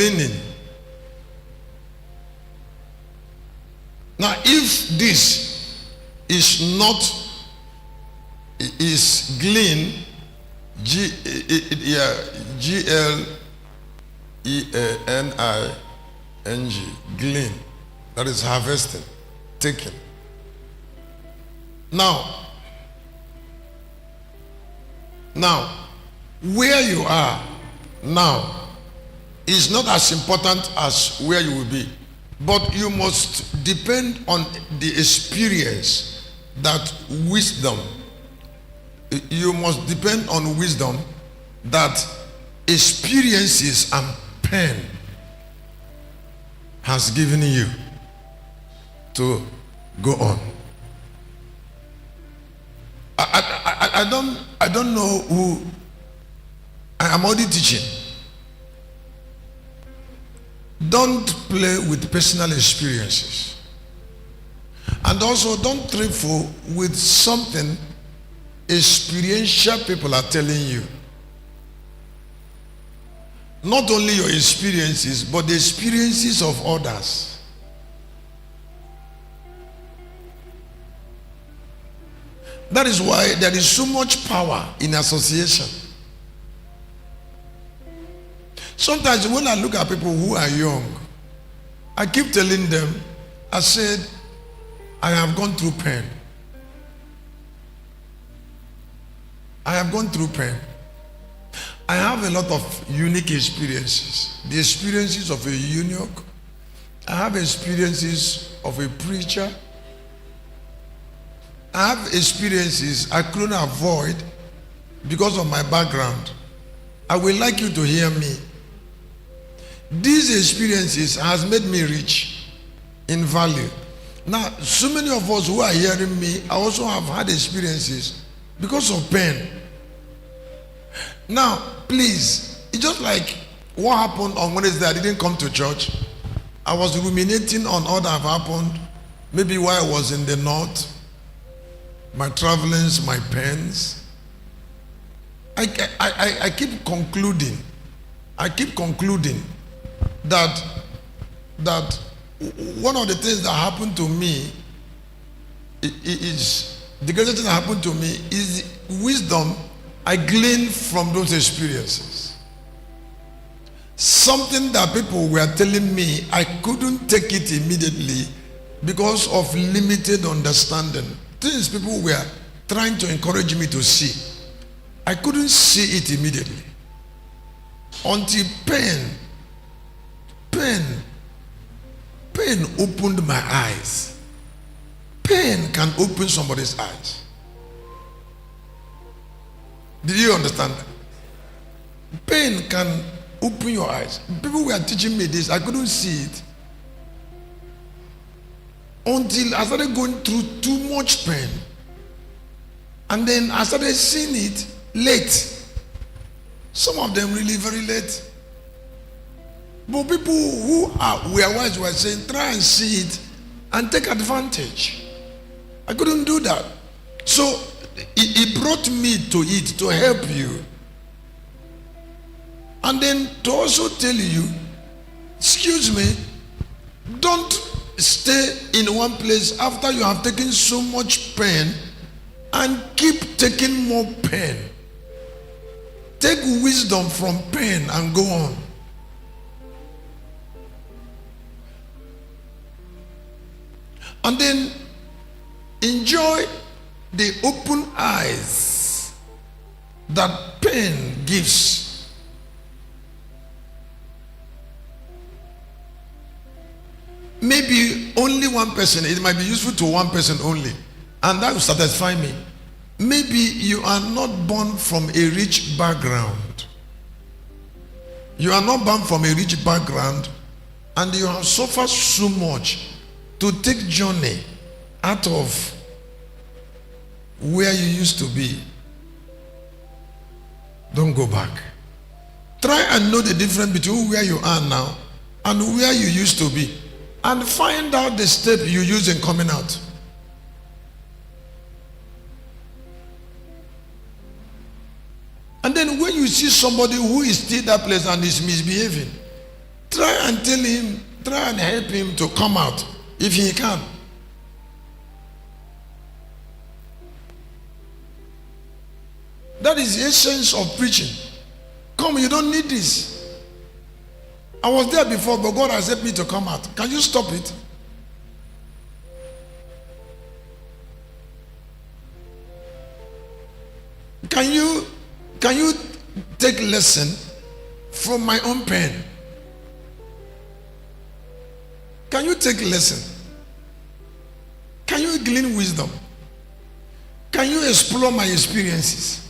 gleaning. Now, if this is glean, G-L-E-A-N-I-N-G, glean, that is harvesting, taking. Now, where you are now is not as important as where you will be, but you must depend on the experience, that wisdom. You must depend on wisdom that experiences and pen has given you to go on. I don't know who. I am already teaching. Don't play with personal experiences, and also don't trifle with something experiential people are telling you. Not only your experiences, but the experiences of others. That is why there is so much power in association. Sometimes when I look at people who are young, I keep telling them, I said, I have gone through pain. I have gone through pain. I have a lot of unique experiences. The experiences of a eunuch. I have experiences of a preacher. I have experiences I couldn't avoid because of my background. I would like you to hear me. These experiences has made me rich in value. Now, so many of us who are hearing me, I also have had experiences because of pain. Now, please, it's just like what happened on Wednesday. I didn't come to church. I was ruminating on all that have happened. Maybe while I was in the north, my travelings, my pains. I keep concluding. That one of the things that happened to me is the greatest thing that happened to me is wisdom I gleaned from those experiences. Something that people were telling me, I couldn't take it immediately because of limited understanding. Things people were trying to encourage me to see, I couldn't see it immediately until pain opened my eyes. Pain can open somebody's eyes. Did you understand that? Pain can open your eyes. People were teaching me this, I couldn't see it until I started going through too much pain, and then I started seeing it late. Some of them really very late. But people who were wise were saying, try and see it and take advantage. I couldn't do that. So it brought me to it to help you. And then to also tell you, excuse me, don't stay in one place after you have taken so much pain and keep taking more pain. Take wisdom from pain and go on. And then enjoy the open eyes that pain gives. Maybe only one person, it might be useful to one person only, and that will satisfy me. Maybe you are not born from a rich background. You are not born from a rich background, and you have suffered so much to take journey out of where you used to be. Don't go back. Try and know the difference between where you are now and where you used to be, and find out the step you use in coming out. And then when you see somebody who is still that place and is misbehaving, Try and tell him, try and help him to come out if he can. That is the essence of preaching. Come, you don't need this. I was there before, but God has helped me to come out. Can you stop it? Can you take lesson from my own pen? Can you take lesson? Can you glean wisdom? Can you explore my experiences?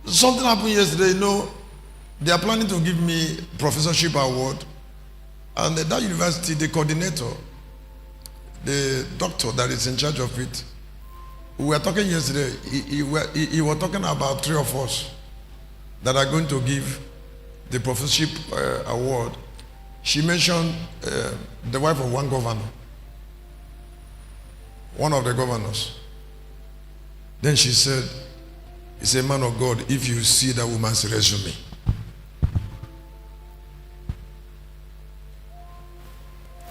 Something happened yesterday, they are planning to give me professorship award, and at that university, the coordinator, the doctor that is in charge of it, we were talking yesterday, he was talking about 3 of us that are going to give the professorship award. She mentioned the wife of one governor, one of the governors. Then she said, he said, man of God, if you see that woman's resume.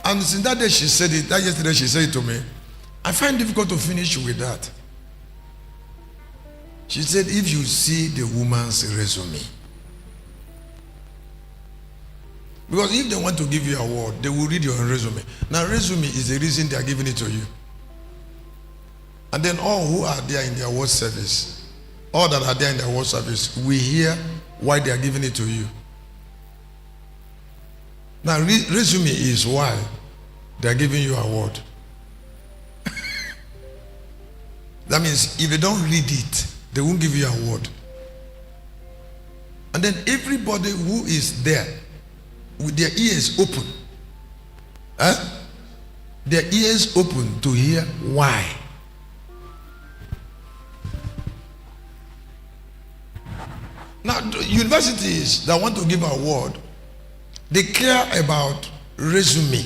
And since that day she said it, that yesterday she said it to me, I find it difficult to finish with that. She said, if you see the woman's resume. Because if they want to give you an award, they will read your resume. Now, resume is the reason they are giving it to you. And then all who are there in the award service, all that are there in the award service, we hear why they are giving it to you. Now, resume is why they are giving you an award. That means if they don't read it, they won't give you an award. And then everybody who is there with their ears open, their ears open to hear why. Now, universities that want to give an award, they care about resume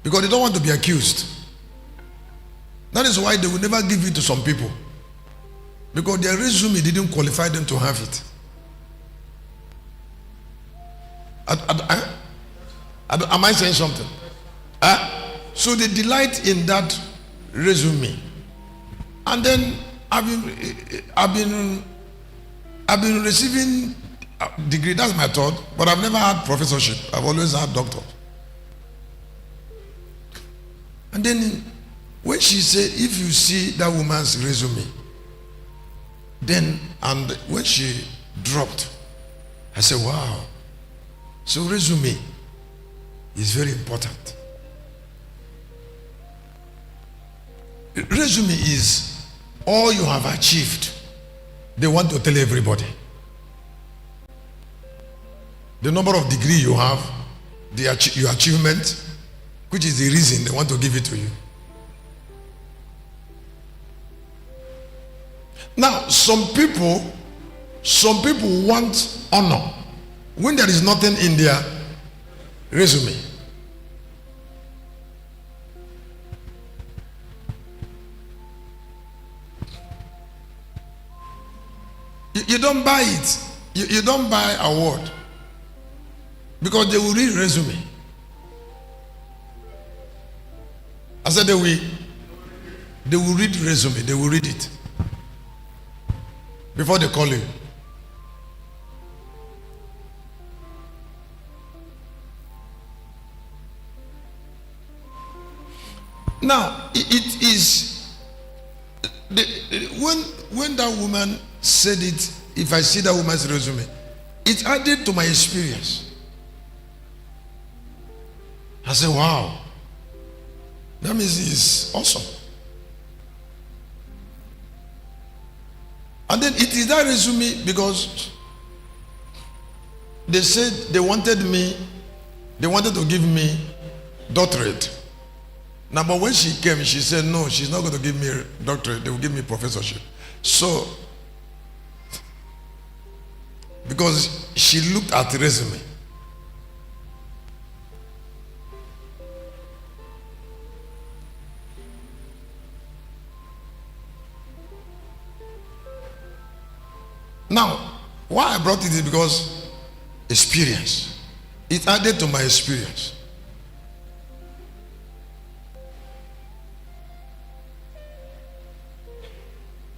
because they don't want to be accused. That is why they will never give it to some people, because their resume didn't qualify them to have it. Am I saying something? So they delight in that resume. And then I've been receiving a degree, that's my thought, but I've never had professorship. I've always had doctor. And then when she said, if you see that woman's resume, then, and when she dropped, I said, wow. So resume is very important. Resume is all you have achieved. They want to tell everybody. The number of degree you have, your achievement, which is the reason they want to give it to you. Now, some people want honor when there is nothing in their resume. You don't buy it. You don't buy award because they will read resume. I said they will read resume. They will read it before they call you. Now it is when that woman said it, if I see that woman's resume, it added to my experience. I said, wow, that means it's awesome. And then it is that resume because they said they wanted to give me doctorate. Now, but when she came, she said, no, she's not going to give me a doctorate. They will give me professorship. So, because she looked at the resume. Now, why I brought it is because experience. It added to my experience.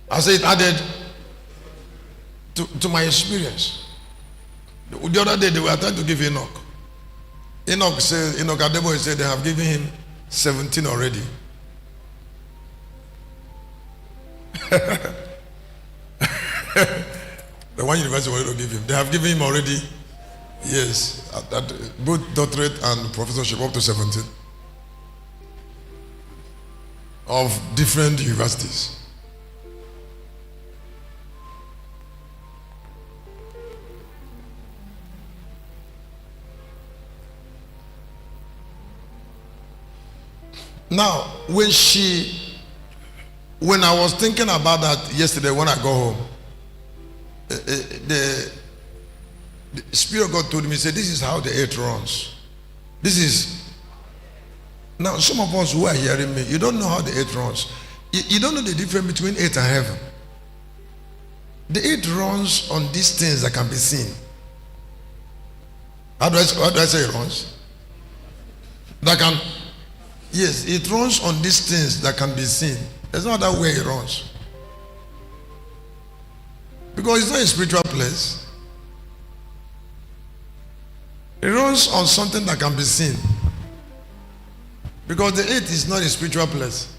I say it added to my experience. The other day they were trying to give Enoch. Enoch Adebo said they have given him 17 already. The one university wanted to give him. They have given him already, yes, at both doctorate and professorship up to 17 of different universities. Now, when I was thinking about that yesterday when I got home, the Spirit of God told me, say, this is how the earth runs. This is, now some of us who are hearing me, you don't know how the earth runs. You don't know the difference between earth and heaven. The earth runs on these things that can be seen. How do I say it runs? That can, yes, it runs on these things that can be seen. There's no other way it runs. Because it's not a spiritual place. It runs on something that can be seen. Because the earth is not a spiritual place.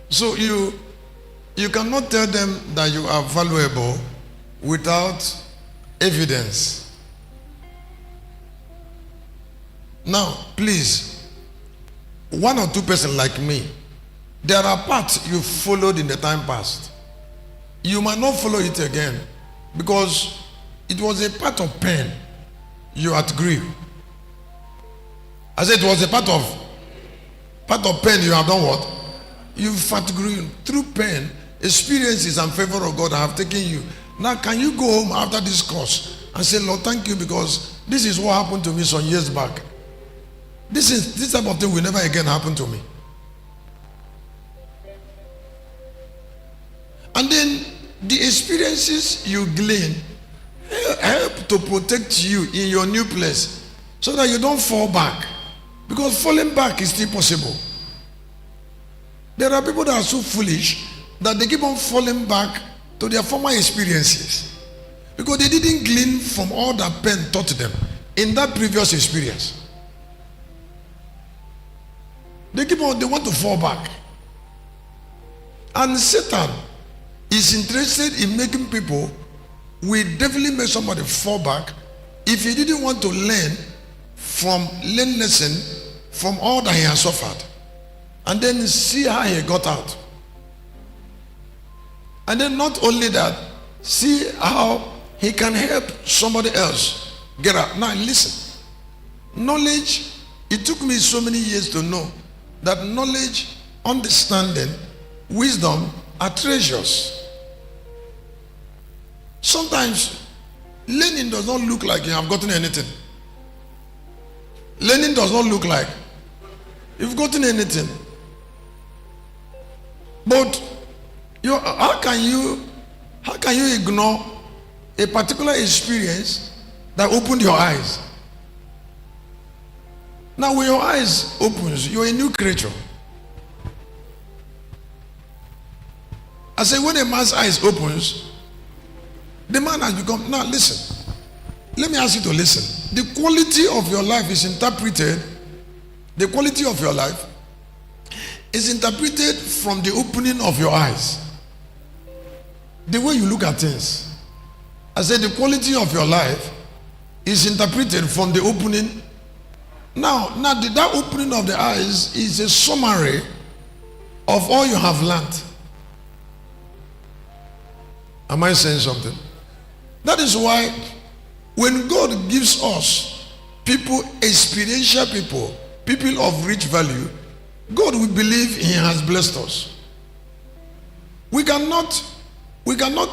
So you cannot tell them that you are valuable without evidence. Now, please, one or two persons like me, there are paths you followed in the time past. You might not follow it again because it was a part of pain you outgrew. I said it was a part of pain you have done what? You've outgrown. Through pain, experiences and favor of God have taken you. Now can you go home after this course and say, Lord, thank you, because this is what happened to me some years back. This type of thing will never again happen to me. And then the experiences you glean help to protect you in your new place so that you don't fall back. Because falling back is still possible. There are people that are so foolish that they keep on falling back to their former experiences because they didn't glean from all that pain taught them in that previous experience. They want to fall back. And Satan is interested in making people, will definitely make somebody fall back if he didn't want to learn lesson from all that he has suffered, and then see how he got out. And then not only that, see how he can help somebody else get out. Now listen, knowledge, it took me so many years to know that knowledge, understanding, wisdom are treasures. Sometimes learning does not look like you have gotten anything. Learning does not look like you've gotten anything. But how can you ignore a particular experience that opened your eyes? Now when your eyes opens, you're a new creature. I say when a man's eyes opens, the man has become, now listen, let me ask you to listen. The quality of your life is interpreted, the quality of your life is interpreted from the opening of your eyes. The way you look at things. I said the quality of your life is interpreted from the opening. Now that opening of the eyes is a summary of all you have learned. Am I saying something? That is why when God gives us people, experiential people of rich value, God, we believe He has blessed us. We cannot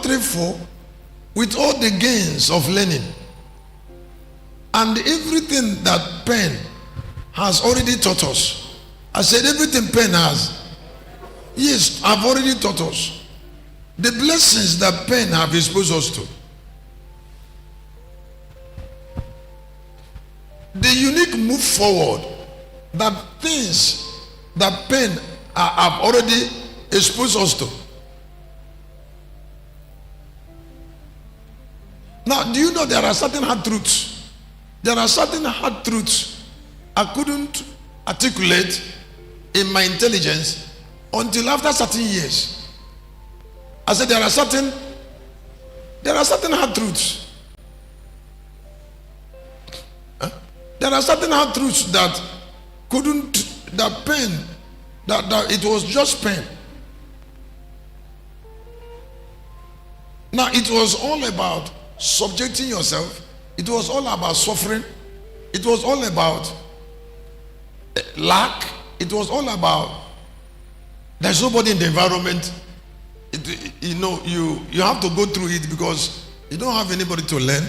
trade for with all the gains of learning and everything that pen has already taught us. I said everything pen has. Yes, I've already taught us. The blessings that pen have exposed us to. The unique move forward that things that pen have already exposed us to. Now, do you know there are certain hard truths? There are certain hard truths I couldn't articulate in my intelligence until after certain years. I said there are certain hard truths. There are certain hard truths that it was just pen. Now it was all about subjecting yourself. It was all about suffering. It was all about lack. It was all about there's nobody in the environment. You have to go through it because you don't have anybody to learn.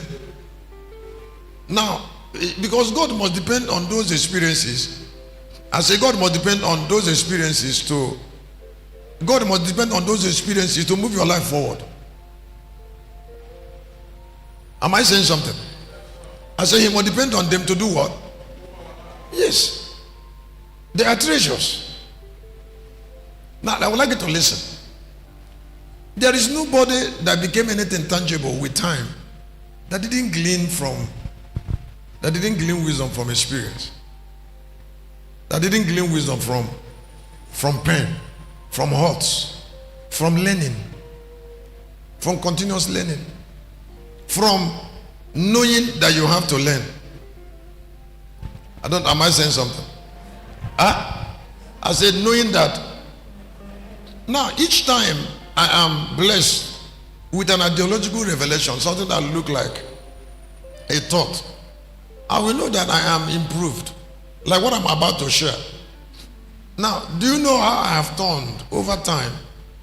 Now, because God must depend on those experiences. I say God must depend on those experiences to move your life forward. Am I saying something? I say He must depend on them to do what? Yes. They are treasures. Now, I would like you to listen. There is nobody that became anything tangible with time that didn't glean wisdom from experience. That didn't glean wisdom from pen, from hearts, from learning, from continuous learning, from knowing that you have to learn. Am I saying something? I said knowing that. Now, each time I am blessed with an ideological revelation, something that look like a thought, I will know that I am improved, like what I'm about to share. Now, do you know how I have turned over time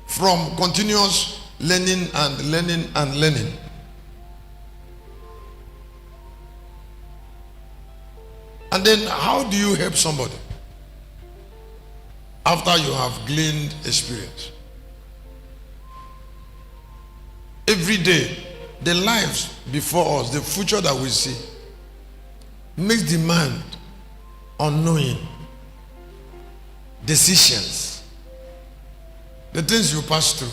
from continuous learning and learning and learning? And then how do you help somebody after you have gleaned experience? Every day, the lives before us, the future that we see, makes demand on knowing, decisions, the things you pass through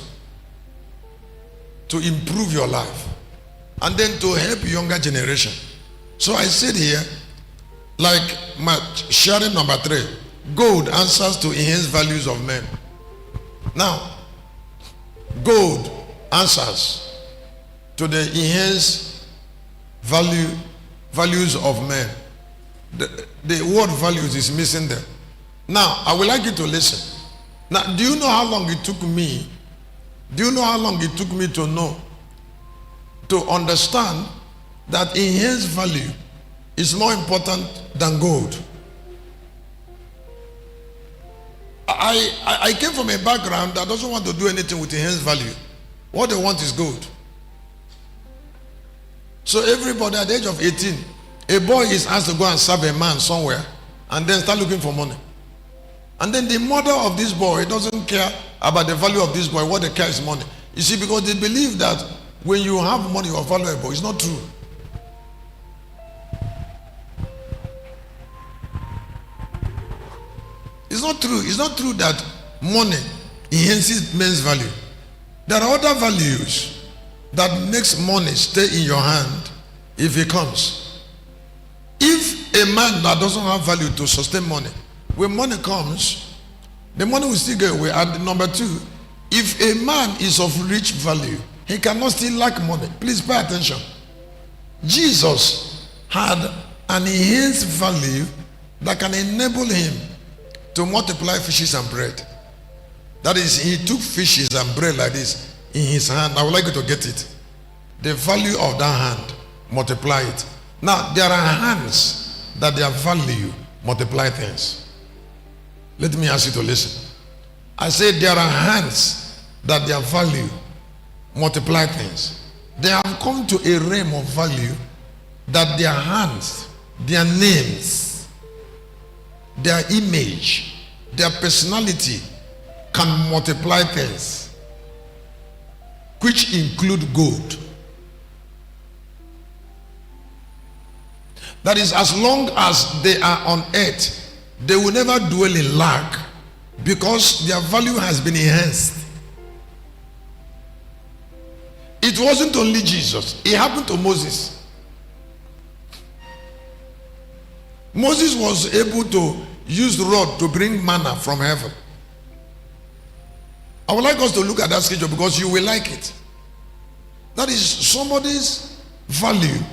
to improve your life and then to help younger generation. So I said here, like my sharing number 3, gold answers to enhance values of men. Now, gold answers to the enhanced values of men. The word values is missing there. Now, I would like you to listen. Now, do you know how long it took me? Do you know how long it took me to know, to understand that enhanced value is more important than gold? I came from a background that doesn't want to do anything with enhanced value. What they want is gold. So everybody at the age of 18, a boy is asked to go and serve a man somewhere and then start looking for money. And then the mother of this boy doesn't care about the value of this boy. What they care is money. You see, because they believe that when you have money, you are valuable. It's not true. It's not true. It's not true that money enhances men's value. There are other values that makes money stay in your hand if it comes. If a man that doesn't have value to sustain money, when money comes, the money will still go away. And number 2, if a man is of rich value, he cannot still lack money. Please pay attention. Jesus had an enhanced value that can enable him to multiply fishes and bread. That is, he took fishes and bread like this in his hand. I would like you to get it. The value of that hand, multiply it. Now, there are hands that their value multiply things. Let me ask you to listen. I said there are hands that their value multiply things. They have come to a realm of value that their hands, their names, their image, their personality can multiply things, which include gold. That is, as long as they are on earth, they will never dwell in lack because their value has been enhanced. It wasn't only Jesus, it happened to Moses. Moses was able to use the rod to bring manna from heaven. I would like us to look at that scripture because you will like it. That is somebody's value.